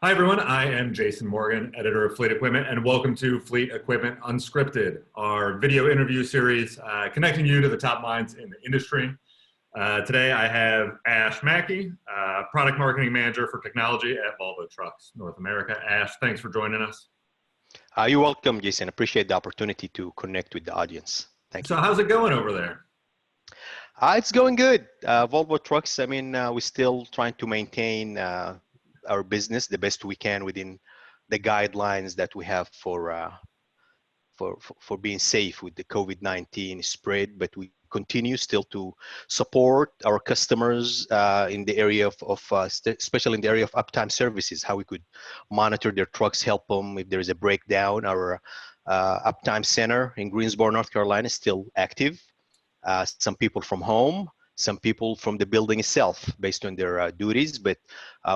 Hi, everyone. I am Jason Morgan, editor of Fleet Equipment, and welcome to Fleet Equipment Unscripted, our video interview series connecting you to the top minds in the industry. Today, I have Ash Mackey, product marketing manager for technology at Volvo Trucks, North America. Ash, thanks for joining us. You're welcome, Jason. Appreciate the opportunity to connect with the audience. Thank you. So how's it going over there? It's going good. Volvo Trucks, we're still trying to maintain our business the best we can within the guidelines that we have for being safe with the COVID-19 spread, but we continue still to support our customers in the area especially in the area of uptime services, how we could monitor their trucks, help them if there is a breakdown. Our uptime center in Greensboro, North Carolina is still active. Some people from home, some people from the building itself based on their duties, but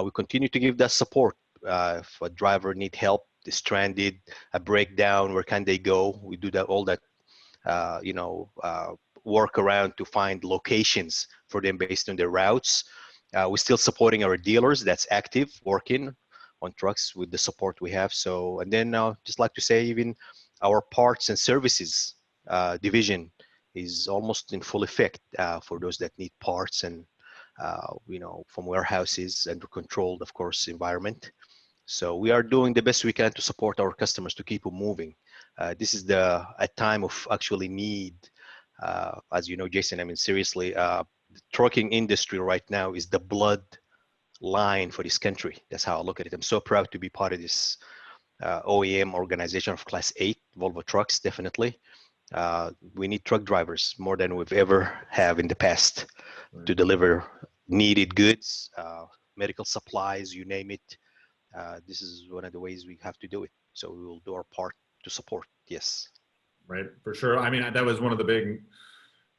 we continue to give that support. If a driver need help, is stranded, a breakdown, where can they go? We do that, all that, work around to find locations for them based on their routes. We're still supporting our dealers that's active, working on trucks with the support we have. So, and then just like to say, even our parts and services division is almost in full effect for those that need parts and, from warehouses under controlled, of course, environment. So we are doing the best we can to support our customers to keep them moving. This is a time of actually need. As you know, Jason, seriously, the trucking industry right now is the blood line for this country. That's how I look at it. I'm so proud to be part of this OEM organization of Class 8, Volvo Trucks, definitely. We need truck drivers more than we've ever have in the past to deliver needed goods, medical supplies, you name it. This is one of the ways we have to do it. So we will do our part to support. Yes. Right, for sure. That was one of the big,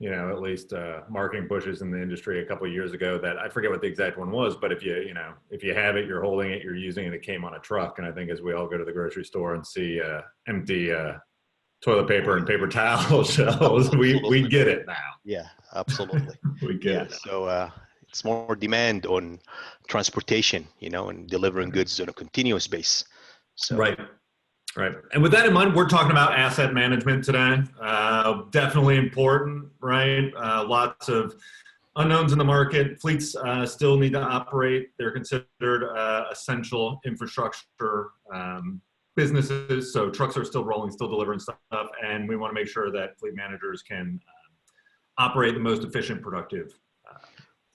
at least marketing pushes in the industry a couple of years ago, that I forget what the exact one was, but if you have it, you're holding it, you're using it, it came on a truck. And I think as we all go to the grocery store and see empty toilet paper and paper towel shelves, we get it now. Yeah, absolutely. We get it. So it's more demand on transportation, and delivering goods on a continuous basis. So. Right. And with that in mind, we're talking about asset management today. Definitely important, right? Lots of unknowns in the market. Fleets still need to operate. They're considered essential infrastructure businesses. So trucks are still rolling, still delivering stuff. And we want to make sure that fleet managers can operate the most efficient, productive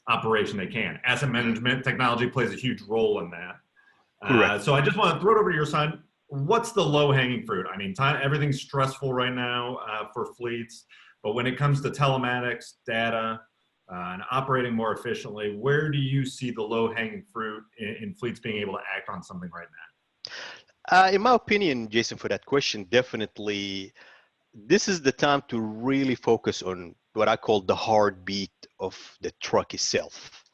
operation they can. Asset management technology plays a huge role in that. So I just want to throw it over to your side. What's the low-hanging fruit? Everything's stressful right now for fleets, but when it comes to telematics, data, and operating more efficiently, where do you see the low-hanging fruit in fleets being able to act on something right now? In my opinion, Jason, for that question, definitely, this is the time to really focus on what I call the heartbeat of the truck itself.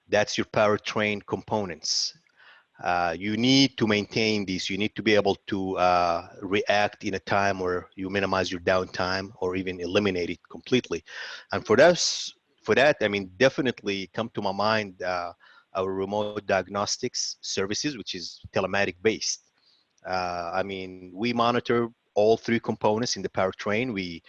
That's your powertrain components. You need to maintain these. You need to be able to react in a time where you minimize your downtime or even eliminate it completely. And for that, definitely come to my mind our remote diagnostics services, which is telematic based. We monitor all three components in the powertrain. We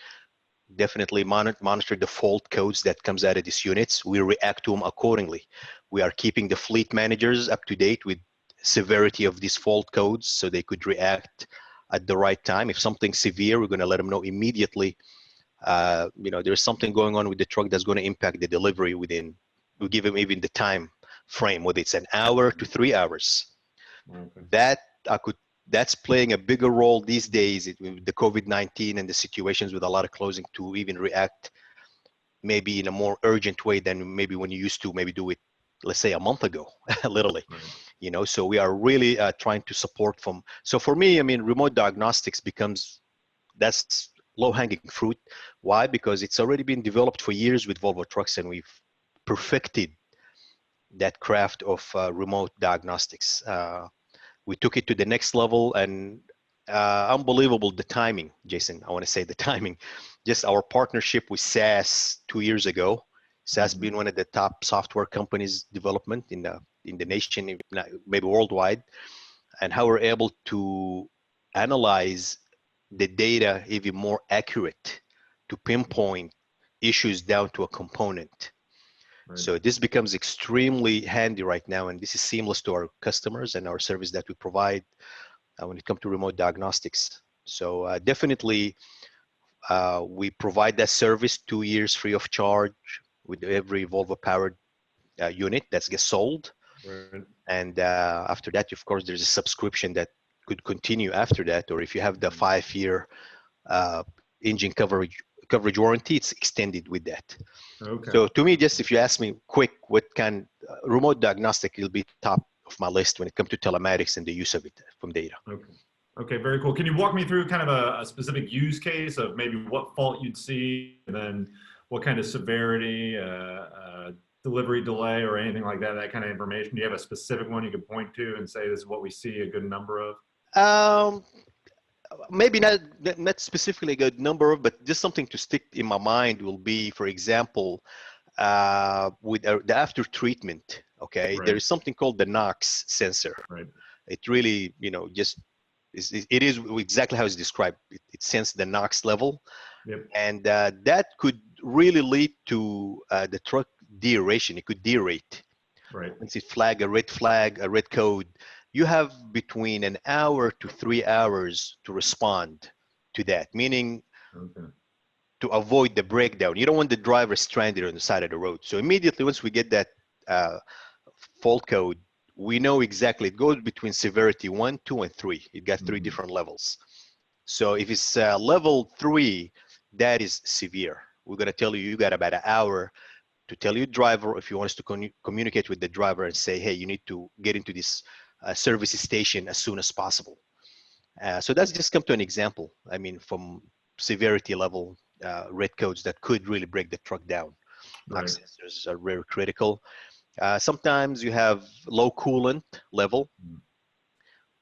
definitely monitor the fault codes that comes out of these units. We react to them accordingly. We are keeping the fleet managers up to date with severity of these fault codes so they could react at the right time. If something's severe, we're going to let them know immediately. There's something going on with the truck that's going to impact the delivery within, we'll give them even the time frame, whether it's an hour to 3 hours. Okay. That's playing a bigger role these days with the COVID-19 and the situations with a lot of closing, to even react maybe in a more urgent way than maybe when you used to maybe do it, let's say, a month ago, literally. Right. So we are really trying to support from. So for me, remote diagnostics that's low-hanging fruit. Why? Because it's already been developed for years with Volvo Trucks, and we've perfected that craft of remote diagnostics. We took it to the next level, and unbelievable the timing, Jason. I want to say the timing. Just our partnership with SAS 2 years ago. SAS being one of the top software companies development in the nation, maybe worldwide. and how we're able to analyze the data even more accurate to pinpoint issues down to a component. Right. So this becomes extremely handy right now, and this is seamless to our customers and our service that we provide when it comes to remote diagnostics. So definitely we provide that service 2 years free of charge with every Volvo powered unit that gets sold. Right. And after that, of course, there's a subscription that could continue after that, or if you have the 5-year engine coverage warranty, it's extended with that. Okay. So to me, just if you ask me quick, what can remote diagnostic will be top of my list when it comes to telematics and the use of it from data. Okay. Okay, very cool. Can you walk me through kind of a specific use case of maybe what fault you'd see, and then what kind of severity, delivery delay, or anything like that, that kind of information? Do you have a specific one you could point to and say this is what we see a good number of? Maybe not specifically a good number, but just something to stick in my mind will be, for example, with the after treatment. Okay, Right. there is something called the NOx sensor. Right. It really, just it is exactly how it's described. It senses the NOx level, Yep. and that could really lead to the truck deaeration. It could derate. Right. Once it flag, a red code, you have between an hour to 3 hours to respond to that, meaning Okay. to avoid the breakdown. You don't want the driver stranded on the side of the road. So immediately once we get that fault code, we know exactly it goes between severity 1, 2, and 3. It got 3 different levels. So if it's level 3, that is severe. We're going to tell you got about an hour to tell your driver, if you want us to communicate with the driver and say, hey, you need to get into this service station as soon as possible. So that's just come to an example. I mean, from severity level, red codes that could really break the truck down. Right. NOx sensors are very critical. Sometimes you have low coolant level.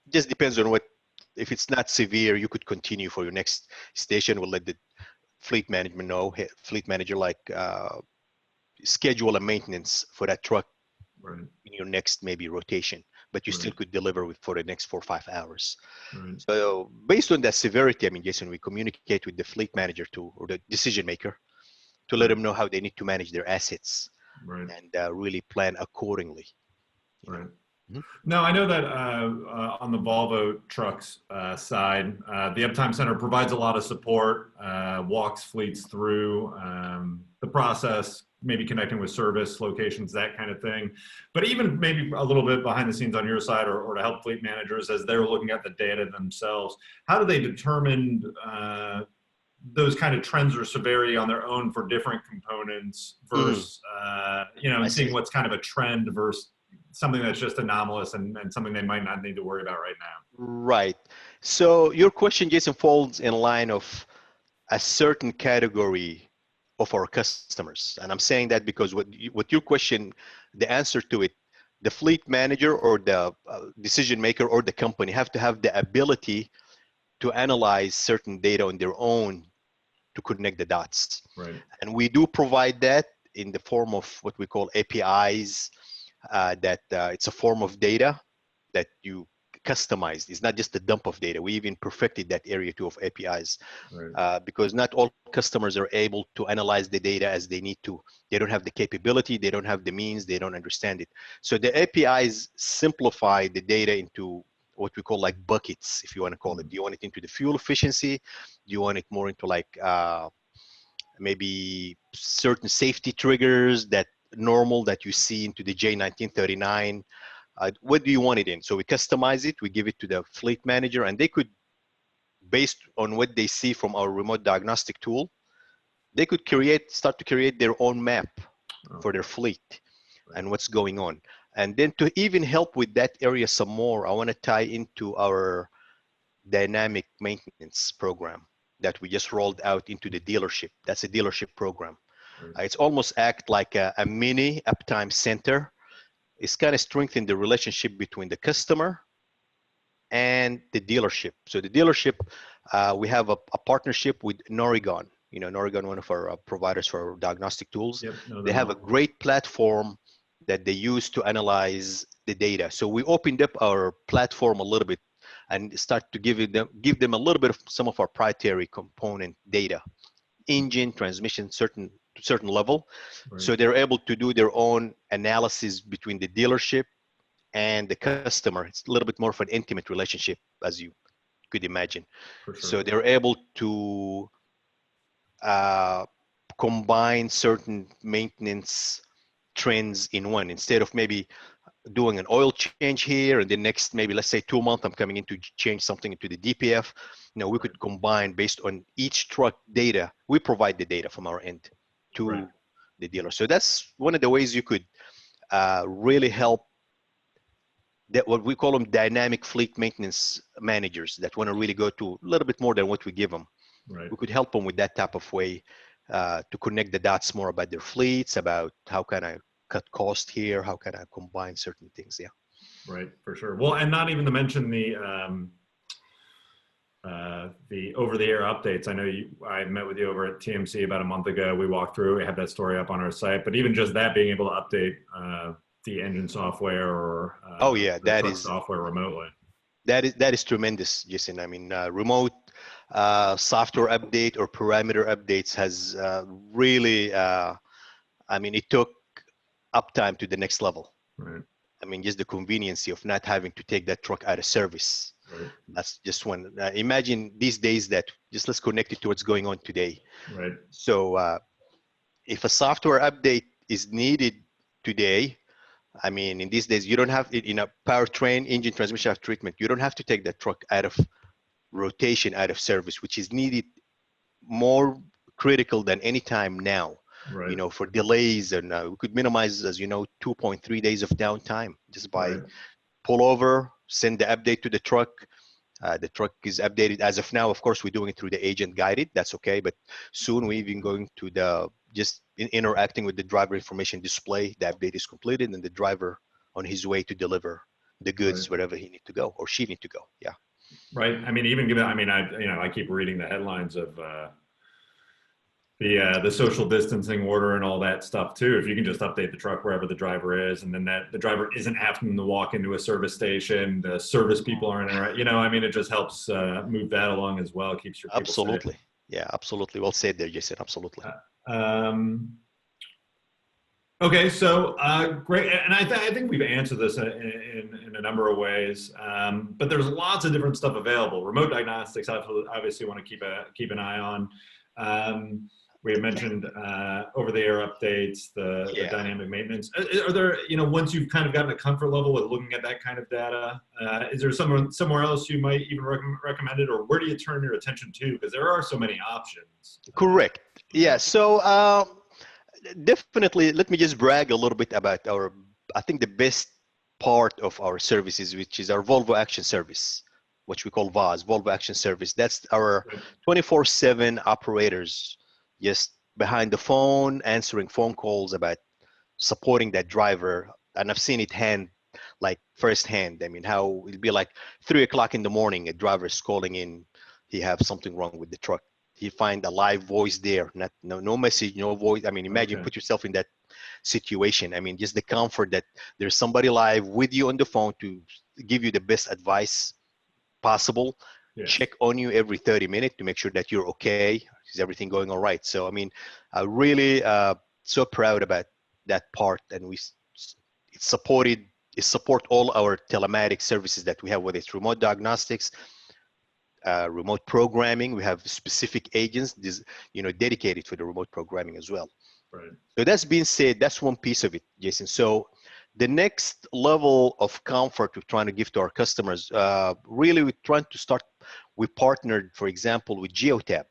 Just depends on what, if it's not severe, you could continue for your next station. We'll let the fleet management know, fleet manager, like schedule a maintenance for that truck Right. in your next maybe rotation, but you still Right. could deliver for the next 4 or 5 hours. Right. So based on that severity, I mean, Jason, we communicate with the fleet manager or the decision maker to let them know how they need to manage their assets. Right. And really plan accordingly. Right. Mhm. Now, I know that on the Volvo Trucks side, the Uptime Center provides a lot of support, walks fleets through the process, maybe connecting with service locations, that kind of thing. But even maybe a little bit behind the scenes on your side, or to help fleet managers as they're looking at the data themselves, how do they determine those kind of trends or severity on their own for different components versus, and seeing what's kind of a trend versus something that's just anomalous and something they might not need to worry about right now? Right. So your question, Jason, falls in line of a certain category of our customers. And I'm saying that because what your question, the answer to it, the fleet manager or the decision maker or the company have to have the ability to analyze certain data on their own to connect the dots. Right. And we do provide that in the form of what we call APIs, it's a form of data that you customized. It's not just a dump of data. We even perfected that area too of APIs, Right. because not all customers are able to analyze the data as they need to. They don't have the capability, they don't have the means, they don't understand it. So the APIs simplify the data into what we call like buckets, if you want to call it. Do you want it into the fuel efficiency? Do you want it more into like maybe certain safety triggers that you see into the J1939? What do you want it in? So we customize it, we give it to the fleet manager, and they could, based on what they see from our remote diagnostic tool, they could start to create their own map for their fleet and what's going on. And then to even help with that area some more, I want to tie into our dynamic maintenance program that we just rolled out into the dealership. That's a dealership program. It's almost act like a mini uptime center. It's kind of strengthen the relationship between the customer and the dealership. So the dealership, we have a partnership with Norigon. Norigon, one of our providers for diagnostic tools. Yep. No, they have a great platform that they use to analyze the data. So we opened up our platform a little bit and start to give them a little bit of some of our proprietary component data, engine, transmission, certain level. Right. So they're able to do their own analysis between the dealership and the customer. It's a little bit more of an intimate relationship, as you could imagine. For sure. So they're able to combine certain maintenance trends in one, instead of maybe doing an oil change here and the next, maybe let's say 2 months, I'm coming in to change something into the DPF. We could combine based on each truck data. We provide the data from our end to the dealer. So that's one of the ways you could really help that, what we call them dynamic fleet maintenance managers, that want to really go to a little bit more than what we give them. Right. We could help them with that type of way to connect the dots more about their fleets, about how can I cut cost here, how can I combine certain things. Yeah. Right, for sure. Well, and not even to mention the over-the-air updates. I know I met with you over at TMC about a month ago. We walked through. We have that story up on our site. But even just that, being able to update the engine software or oh yeah, the truck software remotely. That is tremendous, Jason. I mean, remote software update or parameter updates has really. I mean, it took uptime to the next level. Right. I mean, just the conveniency of not having to take that truck out of service. Right. That's just one. Imagine these days that just let's connect it to what's going on today. Right. So if a software update is needed today, I mean, in these days, you don't have it in a powertrain, engine, transmission shaft treatment. You don't have to take that truck out of rotation, out of service, which is needed more critical than any time now. Right. For delays, and we could minimize, as 2.3 days of downtime just by pull over, send the update to the truck. The truck is updated as of now. Of course, we're doing it through the agent guided. That's okay. But soon we're even going to the interacting with the driver information display. The update is completed, and the driver on his way to deliver the goods wherever he need to go or she need to go. Yeah. Right. I mean, even given, I keep reading the headlines of the social distancing order and all that stuff too. If you can just update the truck wherever the driver is, and then that the driver isn't having to walk into a service station, the service people aren't in, it just helps move that along as well. Keeps your people absolutely safe. Yeah, absolutely. Well said there, Jason. Absolutely. Okay, so great, and I think we've answered this in a number of ways, but there's lots of different stuff available. Remote diagnostics, obviously, want to keep an eye on. We had mentioned over-the-air updates, the dynamic maintenance. Are there, once you've kind of gotten a comfort level with looking at that kind of data, is there somewhere else you might even recommend it, or where do you turn your attention to? Because there are so many options. Correct. Yeah. So definitely, let me just brag a little bit about I think the best part of our services, which is our Volvo Action Service, which we call VAS, Volvo Action Service. That's our 24/7 operators just behind the phone, answering phone calls about supporting that driver. And I've seen it firsthand. I mean, how it'd be like 3 o'clock in the morning, a driver is calling in, he have something wrong with the truck. He find a live voice there, no message, no voice. I mean, imagine, put yourself in that situation. I mean, just the comfort that there's somebody live with you on the phone to give you the best advice possible. Check on you every 30 minutes to make sure that you're okay. Is everything going all right? So, I mean, I really so proud about that part, and it support all our telematic services that we have, whether it's remote diagnostics, remote programming. We have specific agents, dedicated for the remote programming as well. Right. So that's being said, that's one piece of it, Jason. So the next level of comfort we're trying to give to our customers, really we're trying to start, we partnered, for example, with Geotab,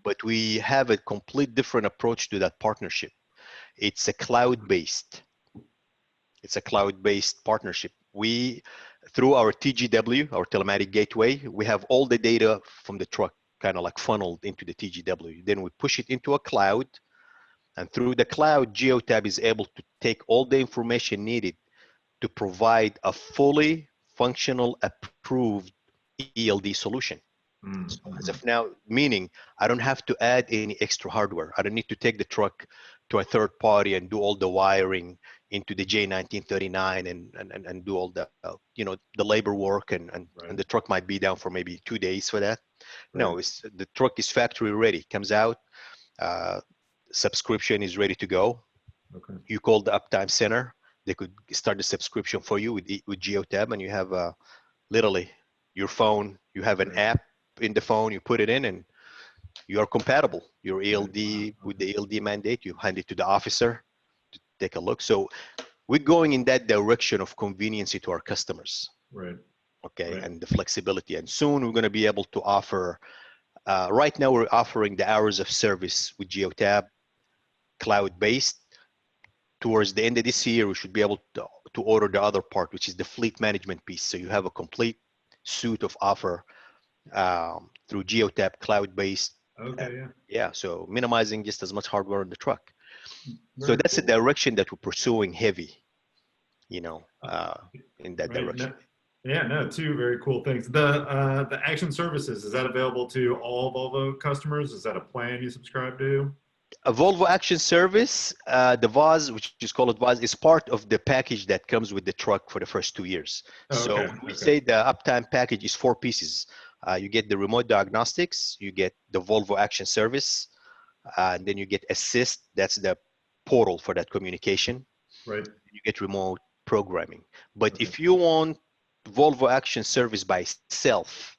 but we have a complete different approach to that partnership. It's a cloud-based partnership. We, through our TGW, our telematic gateway, we have all the data from the truck kind of like funneled into the TGW. Then we push it into a cloud, and through the cloud, Geotab is able to take all the information needed to provide a fully functional, approved ELD solution. So as of now, meaning I don't have to add any extra hardware. I don't need to take the truck to a third party and do all the wiring into the J1939 and do all the the labor work, and Right. the truck might be down for maybe 2 days for that. Right. No, the truck is factory ready, comes out, subscription is ready to go. Okay. You call the uptime center, they could start the subscription for you with Geotab, and you have literally your phone, you have an Right. app in the phone, you put it in, and you are compatible. Your ELD Right. Wow. with the ELD mandate, you hand it to the officer to take a look. So we're going in that direction of convenience to our customers, Right. okay, Right. and the flexibility. And soon we're going to be able to offer. Right now we're offering the hours of service with Geotab, cloud-based. Towards the end of this year, we should be able to order the other part, which is the fleet management piece. So you have a complete suite of offer through Geotab, cloud-based. Okay. Yeah. Yeah, so minimizing just as much hardware on the truck. So Very that's the cool. direction that we're pursuing heavy, you know, Uh, in that right. direction. No, yeah. No. Two very cool things. The action services, is that available to all Volvo customers? Is that a plan you subscribe to? A Volvo Action Service, the VAS, which is called VAS, is part of the package that comes with the truck for the first 2 years. Oh, So okay. when we Okay. say the uptime package is 4 pieces, you get the remote diagnostics, you get the Volvo Action Service, and then you get Assist. That's the portal for that communication. Right. You get remote programming. But Okay. if you want Volvo Action Service by itself,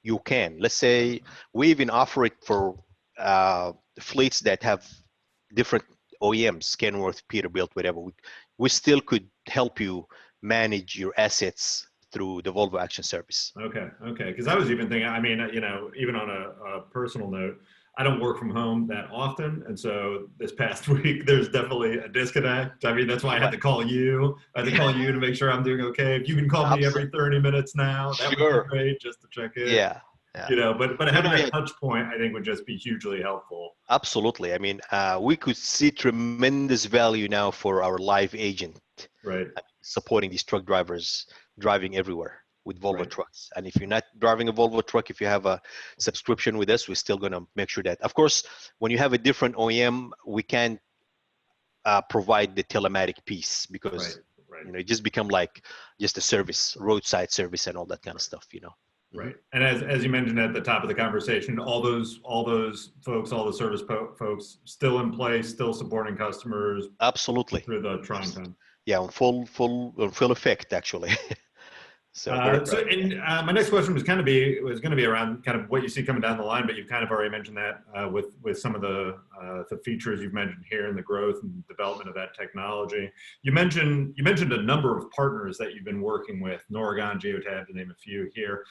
you can. Let's say we even offer it for fleets that have different OEMs, Kenworth, Peterbilt, whatever. We still could help you manage your assets through the Volvo Action Service. Okay, okay. Because I was even thinking, I mean, even on a personal note, I don't work from home that often, and so this past week there's definitely a disconnect. I mean, that's why I had Right. to call you. I had to call you to make sure I'm doing okay. If you can call me every Absolutely. 30 minutes now, that would be Sure. great, just to check in. Yeah. Yeah. But No, having no, that yeah. touch point, I think, would just be hugely helpful. Absolutely. I mean, we could see tremendous value now for our live agent Right, supporting these truck drivers driving everywhere with Volvo right, trucks. And if you're not driving a Volvo truck, if you have a subscription with us, we're still going to make sure that, of course, when you have a different OEM, we can provide the telematic piece right, because right. it just become like just a service, roadside service, and all that kind of stuff. Right. And as you mentioned at the top of the conversation, all those folks, all the service folks still in place, still supporting customers Absolutely. through the trying time. Yeah, on full effect actually. So very So, proud of that. and my next question was going to be around kind of what you see coming down the line, but you've kind of already mentioned that with some of the features you've mentioned here and the growth and development of that technology. You mentioned a number of partners that you've been working with, Noregon, Geotab, to name a few here.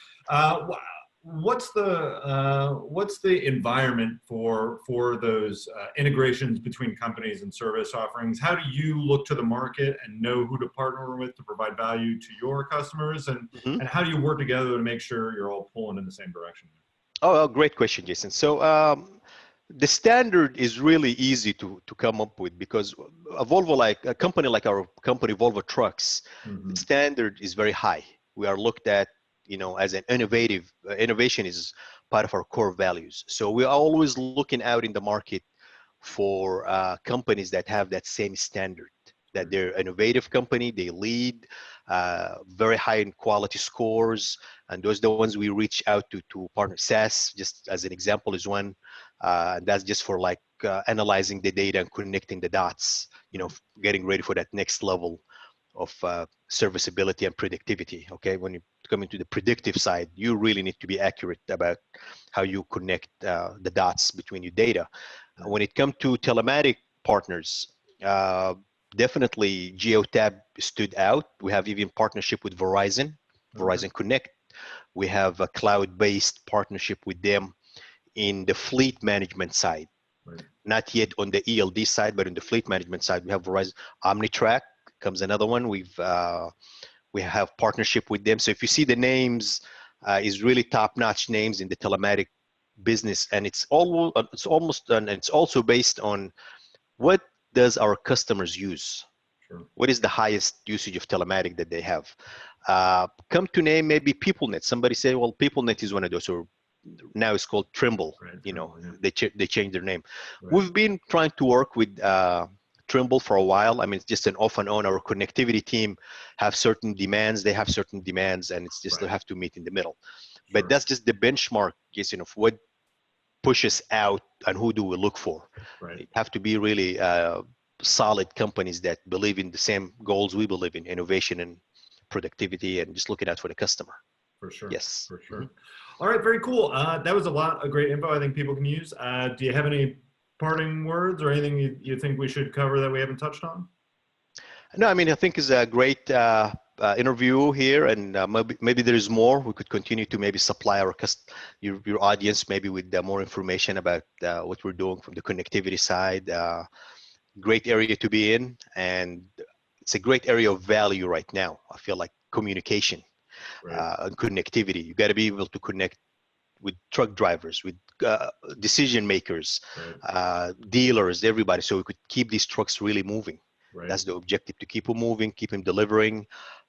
What's the environment for those integrations between companies and service offerings? How do you look to the market and know who to partner with to provide value to your customers, and Mhm. how do you work together to make sure you're all pulling in the same direction? Oh, great question, Jason. So the standard is really easy to come up with because a company like our company, Volvo Trucks, the Mm-hmm. standard is very high. We are looked at, as an innovation is part of our core values. So we're always looking out in the market for companies that have that same standard, that Right. they're innovative company, they lead, very high in quality scores, and those are the ones we reach out to partner. SAS, just as an example, is one. And that's just for like analyzing the data and connecting the dots, getting ready for that next level of serviceability and predictivity. Okay, when you come into the predictive side, you really need to be accurate about how you connect the dots between your data. Right. When it comes to telematic partners, uh, definitely Geotab stood out. We have even partnership with Verizon, Okay. Verizon Connect. We have a cloud-based partnership with them in the fleet management side. Right. Not yet on the ELD side, but in the fleet management side, we have Verizon. OmniTrack comes another one. We have partnership with them. So if you see the names, is really top-notch names in the telematic business, and it's also based on what does our customers use. Sure. What is the highest usage of telematic that they have? Come to name maybe PeopleNet. Somebody say, well, PeopleNet is one of those, or now it's called Trimble. Right. Trimble, yeah. They changed their name. Right. We've been trying to work with tremble for a while. I mean, it's just an off and on. Our connectivity team have certain demands. They have certain demands, and it's just they have to meet in the middle. But Sure. that's just the benchmark, Jason, of what pushes out and who do we look for. Right. It have to be really solid companies that believe in the same goals we believe in, innovation and productivity, and just looking out for the customer. For sure. Yes. For sure. All right. Very cool. That was a lot of great info I think people can use. Do you have any parting words or anything you think we should cover that we haven't touched on? No, I mean, I think it's a great interview here, and maybe there is more. We could continue to maybe supply your audience maybe with more information about what we're doing from the connectivity side. Great area to be in, and it's a great area of value right now. I feel like communication and connectivity. You got to be able to connect with truck drivers, with decision makers, dealers, everybody, so we could keep these trucks really moving. That's the objective, to keep them moving, keep them delivering.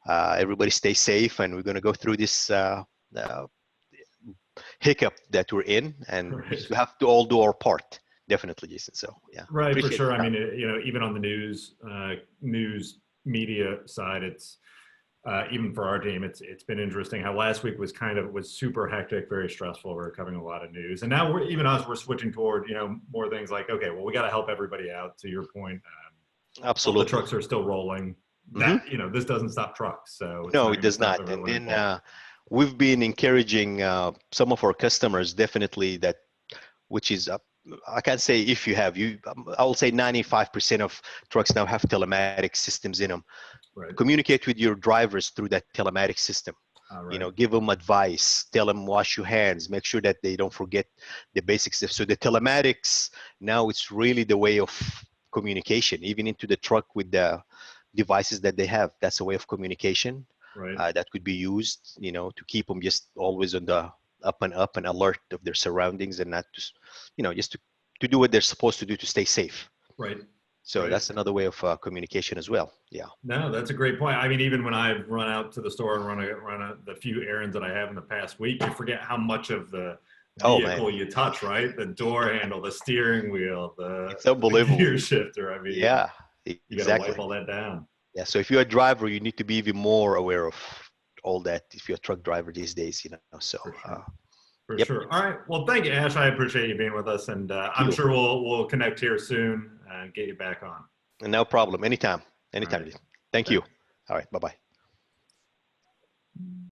Everybody stay safe, and we're going to go through this hiccup that we're in, and we have to all do our part. Definitely, Jason. So yeah, right, for sure. I mean, you know, even on the news media side, it's even for our team, it's been interesting how last week was super hectic, very stressful. We're covering a lot of news, and now we're switching toward, you know, more things like, okay, well, we got to help everybody out. To your point, absolutely, all the trucks are still rolling. That you know, this doesn't stop trucks, so no, it does not. And then we've been encouraging some of our customers, definitely, that which is I can't say if you have, I will say 95% of trucks now have telematic systems in them. Communicate with your drivers through that telematic system. You know, give them advice, tell them wash your hands, make sure that they don't forget the basic stuff. So the telematics, now it's really the way of communication, even into the truck with the devices that they have. That's a way of communication that could be used, you know, to keep them just always on the up and alert of their surroundings, and not just, you know, just to do what they're supposed to do to stay safe. So that's another way of communication as well. Yeah. No, that's a great point. I mean, even when I've run out to the store and run the few errands that I have in the past week, you forget how much of the vehicle you touch, right? The door handle, the steering wheel, it's unbelievable. The gear shifter. I mean, yeah, exactly. You got to wipe all that down. Yeah. So if you're a driver, you need to be even more aware of all that if you're a truck driver these days, you know. So for sure. All right. Well, thank you, Ash. I appreciate you being with us, and I'm sure we'll connect here soon and get you back on. No problem. Anytime. Right. Thank you. All right. Bye-bye.